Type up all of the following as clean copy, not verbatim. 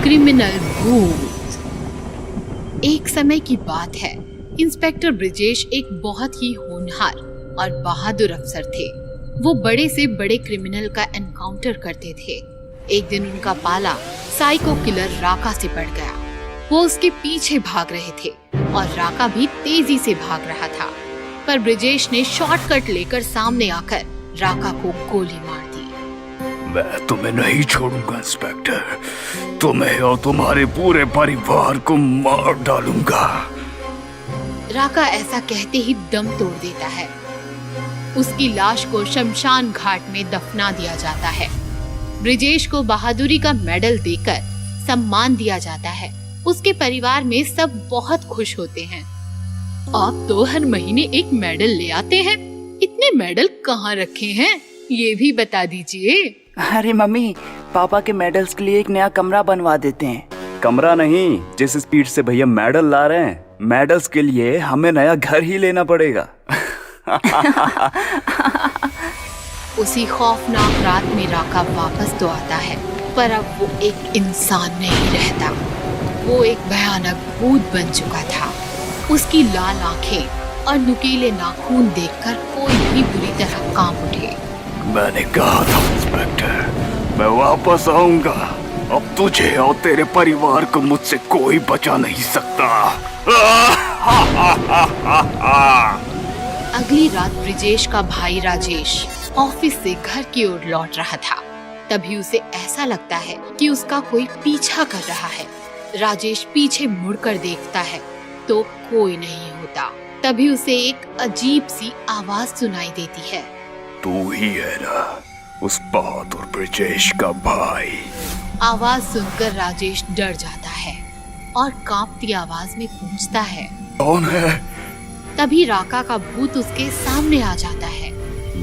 Criminal भूत। एक समय की बात है, इंस्पेक्टर ब्रिजेश एक बहुत ही होनहार और बहादुर अफसर थे। वो बड़े से बड़े क्रिमिनल का एनकाउंटर करते थे। एक दिन उनका पाला साइको किलर राका से पड़ गया। वो उसके पीछे भाग रहे थे और राका भी तेजी से भाग रहा था, पर ब्रिजेश ने शॉर्टकट लेकर सामने आकर राका को गोली मार दी। मैं तुम्हें नहीं छोड़ूंगा इंस्पेक्टर, तुम्हें और तुम्हारे पूरे परिवार को मार डालूंगा। राका ऐसा कहते ही दम तोड़ देता है। उसकी लाश को शमशान घाट में दफना दिया जाता है। ब्रिजेश को बहादुरी का मेडल देकर सम्मान दिया जाता है। उसके परिवार में सब बहुत खुश होते हैं। आप तो हर महीने एक मेडल ले आते हैं, इतने मेडल कहाँ रखे हैं ये भी बता दीजिए। अरे मम्मी, पापा के मेडल्स के लिए एक नया कमरा बनवा देते हैं। कमरा नहीं, जिस स्पीड से भैया मेडल ला रहे हैं, मेडल्स के लिए हमें नया घर ही लेना पड़ेगा। उसी खौफनाक रात में राका वापस तो आता है, पर अब वो एक इंसान नहीं रहता। वो एक भयानक भूत बन चुका था। उसकी लाल आंखें और नुकीले नाखून देखकर कोई भी बुरी तरह कांप उठे। मैंने कहा था इंस्पेक्टर, मैं वापस आऊंगा। अब तुझे और तेरे परिवार को मुझसे कोई बचा नहीं सकता। अगली रात ब्रिजेश का भाई राजेश ऑफिस से घर की ओर लौट रहा था। तभी उसे ऐसा लगता है कि उसका कोई पीछा कर रहा है। राजेश पीछे मुड़कर देखता है तो कोई नहीं होता। तभी उसे एक अजीब सी आवाज सुनाई देती है। तू ही है ना उस बहादुर ब्रिजेश का भाई? आवाज सुनकर राजेश डर जाता है और कांपती आवाज में पूछता है, कौन है? तभी राका का भूत उसके सामने आ जाता है।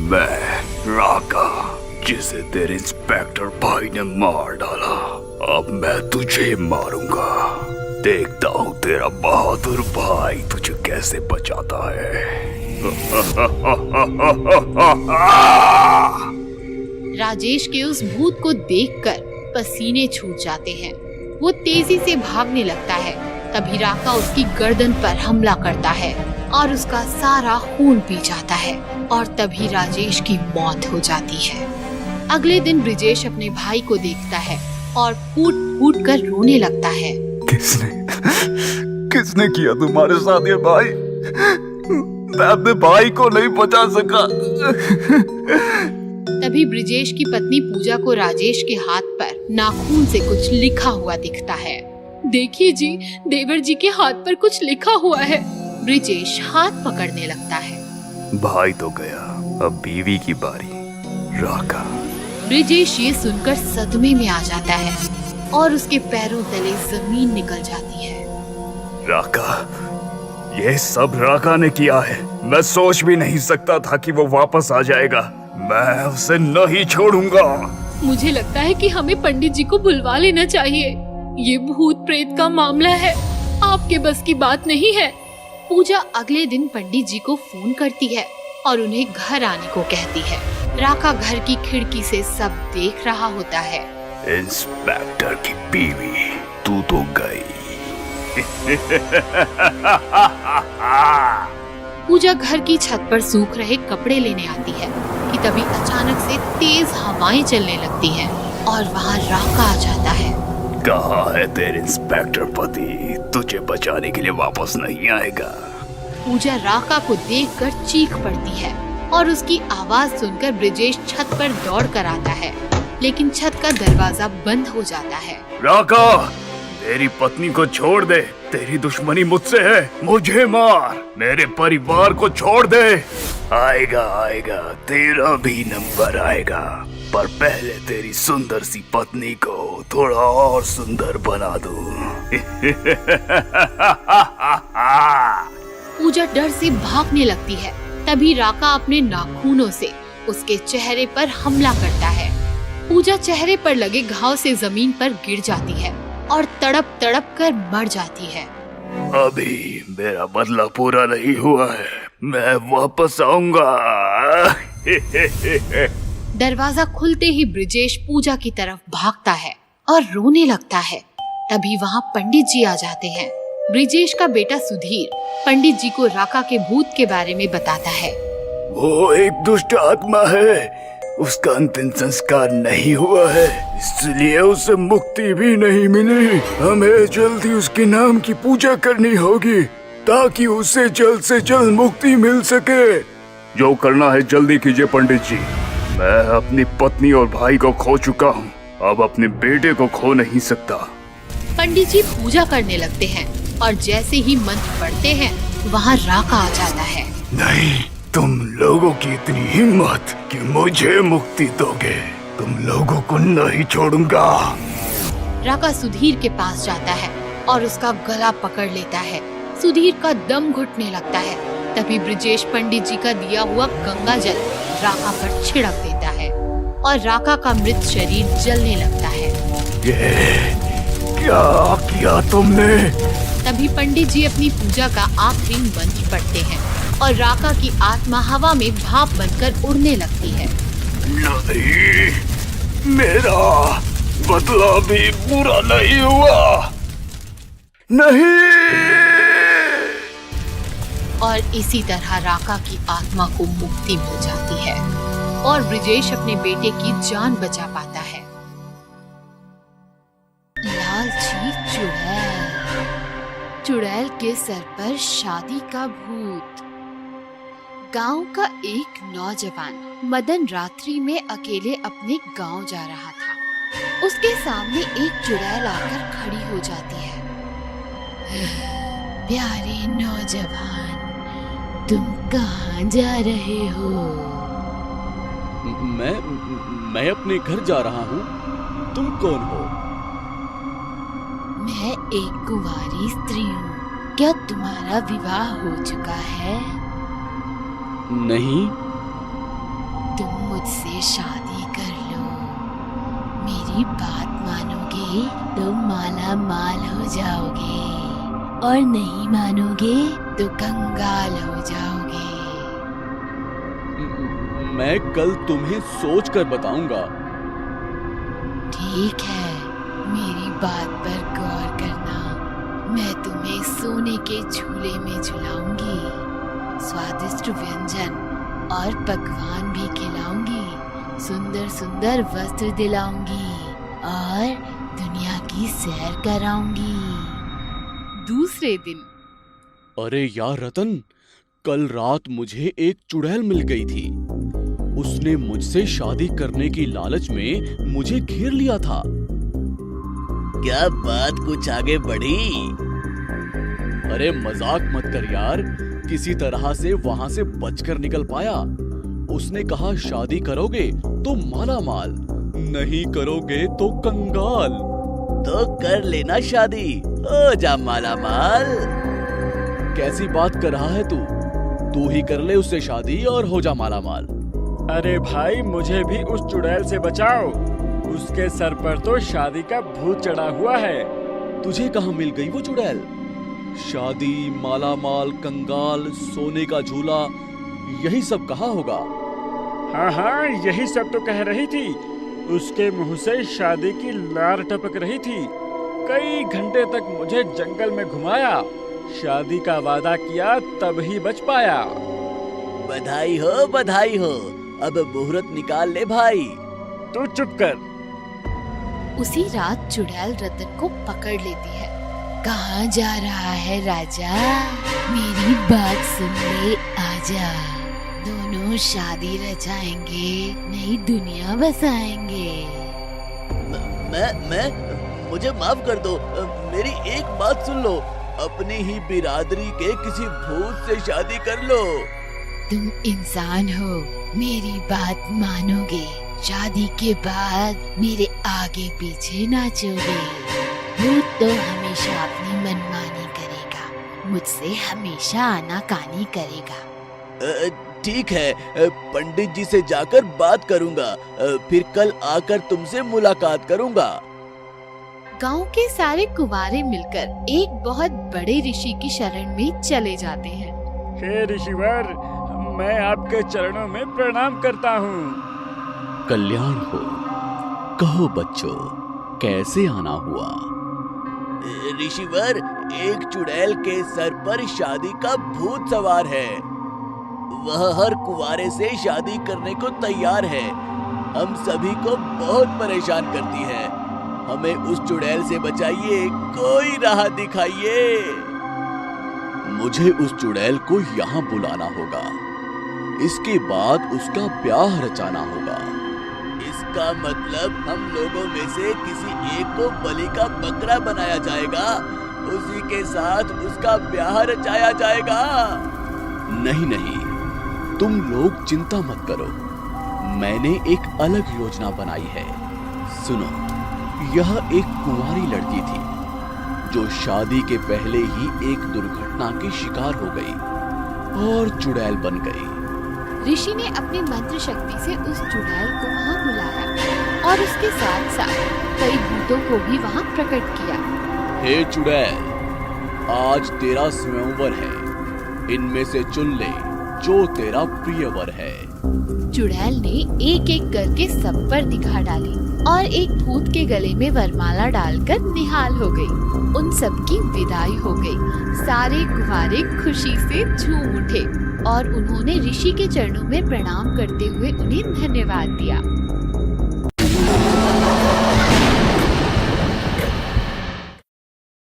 मैं राका, जिसे तेरे इंस्पेक्टर भाई ने मार डाला। अब मैं तुझे मारूंगा। देखता हूँ तेरा बहादुर भाई तुझे कैसे बचाता है। राजेश के उस भूत को देखकर पसीने छूट जाते हैं। वो तेजी से भागने लगता है। तभी राका उसकी गर्दन पर हमला करता है और उसका सारा खून पी जाता है और तभी राजेश की मौत हो जाती है। अगले दिन ब्रिजेश अपने भाई को देखता है और फूट फूट कर रोने लगता है। किसने किया तुम्हारे साथ ये भाई? मैं अपने भाई को नहीं बचा सका। तभी ब्रिजेश की पत्नी पूजा को राजेश के हाथ पर नाखून से कुछ लिखा हुआ दिखता है। देखिए जी, देवर जी के हाथ पर कुछ लिखा हुआ है। ब्रिजेश हाथ पकड़ने लगता है। भाई तो गया, अब बीवी की बारी। राका। ब्रिजेश ये सुनकर सदमे में आ जाता है और उसके पैरों तले जमीन निकल जाती है। राका, ये सब राका ने किया है। मैं सोच भी नहीं सकता था कि वो वापस आ जाएगा। मैं उसे नहीं छोड़ूंगा। मुझे लगता है कि हमें पंडित जी को बुलवा लेना चाहिए। ये भूत प्रेत का मामला है, आपके बस की बात नहीं है। पूजा अगले दिन पंडित जी को फोन करती है और उन्हें घर आने को कहती है। राका घर की खिड़की से सब देख रहा होता है। इंस्पेक्टर की बीवी, तू तो गई। पूजा घर की छत पर सूख रहे कपड़े लेने आती है कि तभी अचानक से तेज हवाएं चलने लगती हैं और वहाँ राका आ जाता है। कहाँ है तेरे इंस्पेक्टर पति? तुझे बचाने के लिए वापस नहीं आएगा। पूजा राका को देखकर चीख पड़ती है और उसकी आवाज सुनकर ब्रिजेश छत पर दौड़ कर आता है, लेकिन छत का दरवाजा बंद हो जाता है। राका, मेरी पत्नी को छोड़ दे। तेरी दुश्मनी मुझसे है, मुझे मार। मेरे परिवार को छोड़ दे। आएगा आएगा, तेरा भी नंबर आएगा, पर पहले तेरी सुंदर सी पत्नी को थोड़ा और सुंदर बना दूं। पूजा डर से भागने लगती है। तभी राका अपने नाखूनों से उसके चेहरे पर हमला करता है। पूजा चेहरे पर लगे घाव से जमीन पर गिर जाती है और तड़प तड़प कर मर जाती है। अभी मेरा बदला पूरा नहीं हुआ है, मैं वापस आऊंगा। दरवाजा खुलते ही ब्रिजेश पूजा की तरफ भागता है और रोने लगता है। तभी वहाँ पंडित जी आ जाते हैं। ब्रिजेश का बेटा सुधीर पंडित जी को राका के भूत के बारे में बताता है। वो एक दुष्ट आत्मा है, उसका अंतिम संस्कार नहीं हुआ है, इसलिए उसे मुक्ति भी नहीं मिली। हमें जल्दी उसके नाम की पूजा करनी होगी ताकि उसे जल्द से जल्द मुक्ति मिल सके। जो करना है जल्दी कीजिए पंडित जी। मैं अपनी पत्नी और भाई को खो चुका हूँ, अब अपने बेटे को खो नहीं सकता। पंडित जी पूजा करने लगते हैं और जैसे ही मंत्र पढ़ते हैं वहाँ राका आ जाता है। नहीं, तुम लोगों की इतनी हिम्मत कि मुझे मुक्ति दोगे, तुम लोगों को नहीं छोड़ूंगा। राका सुधीर के पास जाता है और उसका गला पकड़ लेता है। सुधीर का दम घुटने लगता है। तभी ब्रिजेश पंडित जी का दिया हुआ गंगा जल राका पर छिड़क देता है और राका का मृत शरीर जलने लगता है। ये क्या किया तुमने? तभी पंडित जी अपनी पूजा का आखिरी मंत्र पढ़ते हैं और राका की आत्मा हवा में भाप बनकर उड़ने लगती है। नहीं, मेरा बदला भी पूरा नहीं हुआ। नहीं। और इसी तरह राका की आत्मा को मुक्ति मिल जाती है और ब्रिजेश अपने बेटे की जान बचा पाता है। लालची चुड़ैल। चुड़ैल के सर पर शादी का भूत। गांव का एक नौजवान मदन रात्रि में अकेले अपने गांव जा रहा था। उसके सामने एक चुड़ैल आकर खड़ी हो जाती है। प्यारे नौजवान, तुम कहाँ जा रहे हो? मैं अपने घर जा रहा हूँ। तुम कौन हो? मैं एक कुंवारी स्त्री हूँ। क्या तुम्हारा विवाह हो चुका है? नहीं। तुम मुझसे शादी कर लो। मेरी बात मानोगे तो माला माल हो जाओगे और नहीं मानोगे तो कंगाल हो जाओगे। मैं कल तुम्हें सोच कर बताऊंगा। ठीक है, मेरी बात पर गौर करना। मैं तुम्हें सोने के झूले में झुलाऊंगी, स्वादिष्ट व्यंजन और पकवान भी खिलाऊंगी, सुंदर सुंदर वस्त्र दिलाऊंगी और दुनिया की सैर कराऊंगी। दूसरे दिन। अरे यार रतन, कल रात मुझे एक चुड़ैल मिल गई थी। उसने मुझसे शादी करने की लालच में मुझे घेर लिया था। क्या बात कुछ आगे बढ़ी? अरे मजाक मत कर यार, किसी तरह से वहां से बचकर निकल पाया। उसने कहा शादी करोगे तो माला माल, नहीं करोगे तो कंगाल। तो कर लेना शादी, हो जा माला माल। कैसी बात कर रहा है तू ही कर ले उससे शादी और हो जा माला माल। अरे भाई, मुझे भी उस चुड़ैल से बचाओ। उसके सर पर तो शादी का भूत चढ़ा हुआ है। तुझे कहाँ मिल गई वो चुड़ैल? शादी, माला माल, कंगाल, सोने का झूला, यही सब कहा होगा। हाँ, यही सब तो कह रही थी। उसके मुंह से शादी की लार टपक रही थी। कई घंटे तक मुझे जंगल में घुमाया, शादी का वादा किया तब ही बच पाया। बधाई हो, बधाई हो। अब मुहूर्त निकाल ले भाई। तू चुप कर। उसी रात चुड़ैल रतन को पकड़ लेती है। कहाँ जा रहा है राजा? मेरी बात सुन ले, आजा। दोनों शादी रचाएंगे, नई दुनिया बसाएंगे। मैं मुझे माफ कर दो। मेरी एक बात सुन लो, अपनी ही बिरादरी के किसी भूत से शादी कर लो। तुम इंसान हो, मेरी बात मानोगे। शादी के बाद मेरे आगे पीछे नाचोगे। भूत तो हमेशा अपनी मनमानी करेगा, मुझसे हमेशा आनाकानी करेगा। ठीक है, पंडित जी से जाकर बात करूंगा, फिर कल आकर तुमसे मुलाकात करूंगा। गांव के सारे कुंवारे मिलकर एक बहुत बड़े ऋषि की शरण में चले जाते हैं। हे ऋषिवर, मैं आपके चरणों में प्रणाम करता हूँ। कल्याण हो। कहो बच्चों, कैसे आना हुआ? ऋषिवर, एक चुड़ैल के सर पर शादी का भूत सवार है। वह हर कुंवारे से शादी करने को तैयार है। हम सभी को बहुत परेशान करती है। हमें उस चुड़ैल से बचाइए, कोई राह दिखाइए। मुझे उस चुड़ैल को यहाँ बुलाना होगा। इसके बाद उसका ब्याह रचाना होगा। इसका मतलब हम लोगों में से किसी एक को बलि का बकरा बनाया जाएगा, उसी के साथ उसका ब्याह रचाया जाएगा। नहीं नहीं, तुम लोग चिंता मत करो। मैंने एक अलग योजना बनाई है। सुनो, यह एक कुंवारी लड़की थी जो शादी के पहले ही एक दुर्घटना की शिकार हो गई और चुड़ैल बन गई। ऋषि ने अपनी मंत्र शक्ति से उस चुड़ैल को वहाँ बुलाया और उसके साथ साथ कई भूतों को भी वहाँ प्रकट किया। हे चुड़ैल, आज तेरा स्वयंवर है। इनमें से चुन ले जो तेरा प्रिय वर है। चुड़ैल ने एक एक करके सब पर निगाह डाली और एक भूत के गले में वरमाला डालकर निहाल हो गई। उन सब की विदाई हो गई। सारे कुंवारे खुशी से झूम उठे और उन्होंने ऋषि के चरणों में प्रणाम करते हुए उन्हें धन्यवाद दिया।